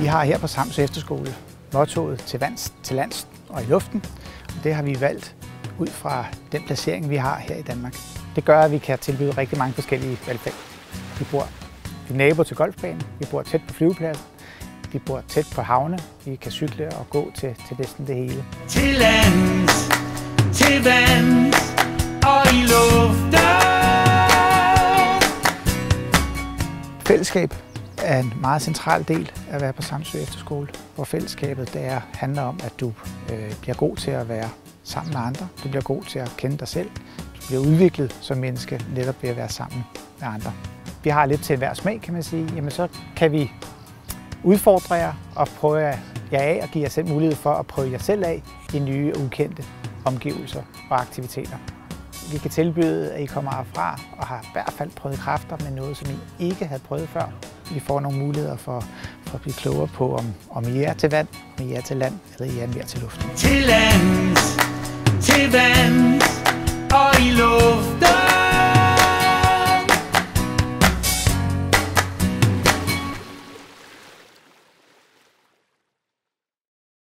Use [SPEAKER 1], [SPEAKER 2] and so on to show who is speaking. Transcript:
[SPEAKER 1] Vi har her på Samsø Efterskole mottoet til vands, til lands og i luften. Og det har vi valgt ud fra den placering, vi har her i Danmark. Det gør, at vi kan tilbyde rigtig mange forskellige valgfag. Vi bor nabo til golfbanen, vi bor tæt på flyvepladsen, vi bor tæt på havne, vi kan cykle og gå til næsten det hele.
[SPEAKER 2] Til lands, til vands og i luften.
[SPEAKER 1] Fællesskab er en meget central del af at være på Samsø Efterskole, hvor fællesskabet handler om, at du bliver god til at være sammen med andre, du bliver god til at kende dig selv, du bliver udviklet som menneske netop ved at være sammen med andre. Vi har lidt til hver smag, kan man sige. Jamen, så kan vi udfordre jer og prøve jer af og give jer selv mulighed for at prøve jer selv af i nye og ukendte omgivelser og aktiviteter. Vi kan tilbyde, at I kommer herfra og har i hvert fald prøvet kræfter med noget, som I ikke havde prøvet før. I får nogle muligheder for at blive klogere på, om I er til vand, om I er til land, eller I er mere til luften.
[SPEAKER 2] Til lands, til vand.